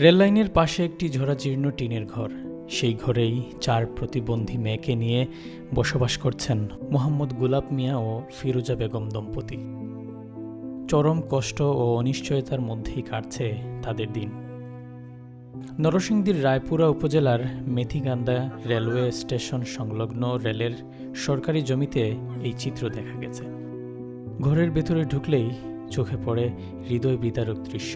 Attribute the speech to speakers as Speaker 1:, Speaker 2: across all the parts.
Speaker 1: রেললাইনের পাশে একটি ঝরাজীর্ণ টিনের ঘর। সেই ঘরেই 4 প্রতিবন্ধী মেয়েকে নিয়ে বসবাস করছেন মোহাম্মদ গুলাব মিয়া ও ফিরোজা বেগম দম্পতি। চরম কষ্ট ও অনিশ্চয়তার মধ্যেই কাটছে তাদের দিন। নরসিংদীর রায়পুরা উপজেলার মেথিগান্দা রেলওয়ে স্টেশন সংলগ্ন রেলের সরকারি জমিতে এই চিত্র দেখা গেছে। ঘরের ভেতরে ঢুকলেই চোখে পড়ে হৃদয় বিদারক দৃশ্য।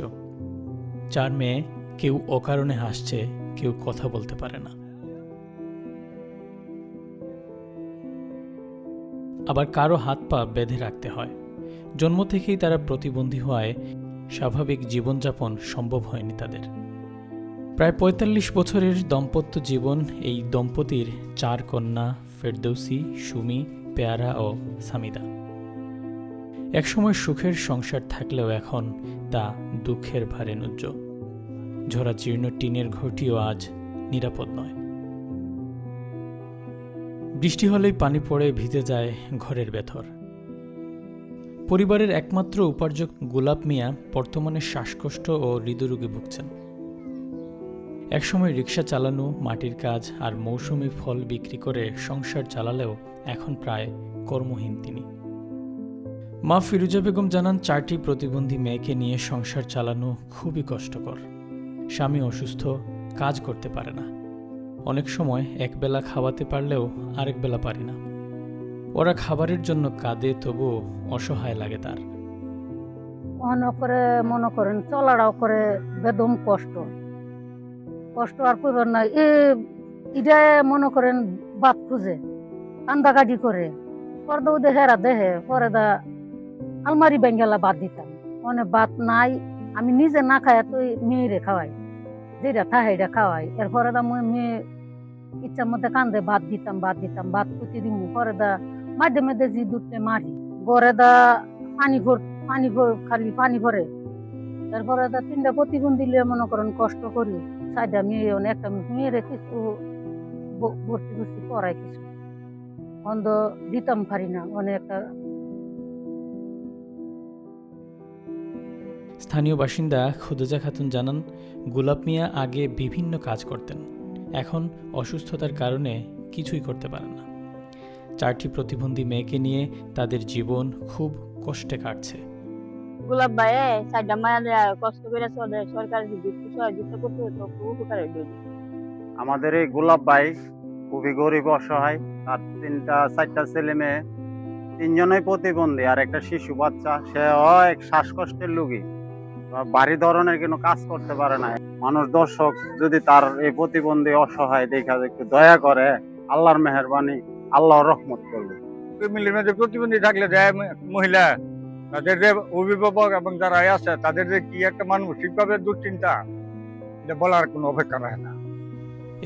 Speaker 1: 4 মেয়ে, কেউ অকারণে হাসছে, কেউ কথা বলতে পারে না, আবার কারো হাত পা বেঁধে রাখতে হয়। জন্ম থেকেই তারা প্রতিবন্ধী হওয়ায় স্বাভাবিক জীবনযাপন সম্ভব হয়নি তাদের। প্রায় ৪৫ বছরের দাম্পত্য জীবন এই দম্পতির 4 কন্যা ফেরদৌসী, সুমি, পেয়ারা ও সামিদা। একসময় সুখের সংসার থাকলেও এখন তা দুঃখের ভারে নুজ্জ। ঝরাজীর্ণ টিনের ঘরটিও আজ নিরাপদ নয়। বৃষ্টি হলেই পানি পড়ে ভিজে যায় ঘরের ভেতর। পরিবারের একমাত্র উপার্জক গুলাব মিয়া বর্তমানে শ্বাসকষ্ট ও হৃদরোগে ভুগছেন। একসময় রিকশা চালানো, মাটির কাজ আর মৌসুমি ফল বিক্রি করে সংসার চালালেও এখন প্রায় কর্মহীন তিনি। মা ফিরোজা বেগম জানান, 4টি প্রতিবন্ধী মেয়েকে নিয়ে সংসার চালানো খুবই কষ্টকর। স্বামী অসুস্থ, কাজ করতে পারে না। অনেক সময় একবেলা খাওয়াতে পারলেও আরেক বেলা পারে না। ওরা খাবারের জন্য কাঁদে, তবুও অসহায় লাগে তার।
Speaker 2: মনে করেন চলাটাও করে বেদম কষ্ট আর কইবার নাই। এটা মনে করেন বাদ খুঁজে কান্দাকাটি করে পর্দা দেহে পরে দা আলমারি বেঙ্গেলা বাদ দিতাম। অনেক বাদ নাই, আমি নিজে না খাই তুই মেয়েরে খাওয়াই, যেটা থাকে এটা খাওয়াই। এরপরে দা মেয়ে ইচ্ছার মধ্যে কান্দে বাদ দিতাম বাদ কুচি দিম। পরে দা মাঝে মাঝে জি দুটে মারি গড়ে দা খালি পানি ভরে। এরপরে দা 3টা প্রতিবন্ধী লিয়ে মনে করেন কষ্ট করি। সাইডা মেয়ে একটা মেয়েরে কিছু ভর্তি ভর্তি করাই, কিছু অন্ধ দিতাম পারি না। অনেকটা
Speaker 1: স্থানীয় বাসিন্দা খুদেজা খাতুন জানান, গুলাব মিয়া আগে বিভিন্ন কাজ করতেন, এখন অসুস্থতার কারণে কিছুই করতে পারেন না। 4টি প্রতিবন্ধী মেয়েকে নিয়ে তাদের জীবন খুব কষ্টে কাটছে।
Speaker 3: গুলাব ভাই সাইডা মায়া কষ্ট করে চলে, সরকার যদি সহযোগিতা করতে হতো খুব উপকার হইতো।
Speaker 4: আমাদের এই গোলাপ ভাই খুবই গরিব, অসহায়। তার 4টা ছেলে মেয়ে, 3জনই প্রতিবন্ধী আর একটা শিশু বাচ্চা। সে এক শ্বাসকষ্টের রোগী, ভারী ধরনের কোনো কাজ করতে পারে না। মানুষ, দর্শক যদি তার এই প্রতিবন্ধী অসহায় দেখা একটু দয়া করে, আল্লাহর মেহেরবানি, আল্লাহর রহমত করবে।
Speaker 5: ফ্যামিলির মধ্যে প্রতিবন্ধী থাকলে যায় মহিলা, তাদের যে অভিভাবক এবং যারা আছে তাদের যে কি একটা মানসিকভাবে দুশ্চিন্তা, এটা বলার কোনো অপেক্ষা রাখে না।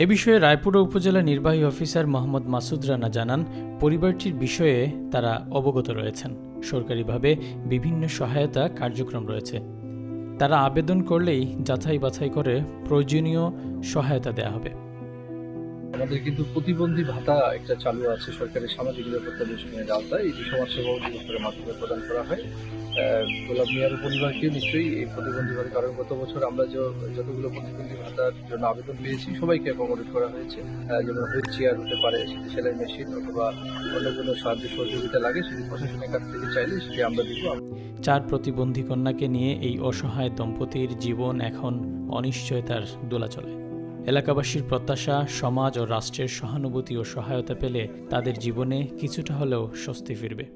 Speaker 1: এ বিষয়ে রায়পুরা উপজেলা নির্বাহী অফিসার মোহাম্মদ মাসুদ রানা জানান, পরিবারটির বিষয়ে তারা অবগত রয়েছেন। সরকারিভাবে বিভিন্ন সহায়তা কার্যক্রম রয়েছে। তারা আবেদন করলেই যাচাই বাছাই করে প্রয়োজনীয় সহায়তা দেওয়া হবে।
Speaker 6: আমাদের কিন্তু প্রতিবন্ধী ভাতা একটা চালু আছে সরকারি সামাজিক নিরাপত্তা মিশনের আওতায়, এটি সমাজসেবা অধিদপ্তরের মাধ্যমে প্রদান করা হয়। গোলাপ মিয়ার পরিবারকে নিশ্চয়ই এই প্রতিবন্ধী ভাতা, কারণ গত বছর আমরা যতগুলো প্রতিবন্ধী ভাতার জন্য আবেদন পেয়েছি সবাইকে অ্যাকোমোডেট করা হয়েছে। যেমন হুইল চেয়ার হতে পারে, সেলাই মেশিন অথবা অন্য কোনো সাহায্য সহযোগিতা লাগে, সেটি প্রশাসনের কাছ থেকে চাইলে সেটি আমরা দিব।
Speaker 1: 4 প্রতিবন্ধী কন্যাকে নিয়ে এই অসহায় দম্পতির জীবন এখন অনিশ্চয়তার দোলাচলে। এলাকাবাসীর প্রত্যাশা, সমাজ ও রাষ্ট্রের সহানুভূতি ও সহায়তা পেলে তাদের জীবনে কিছুটা হলেও স্বস্তি ফিরবে।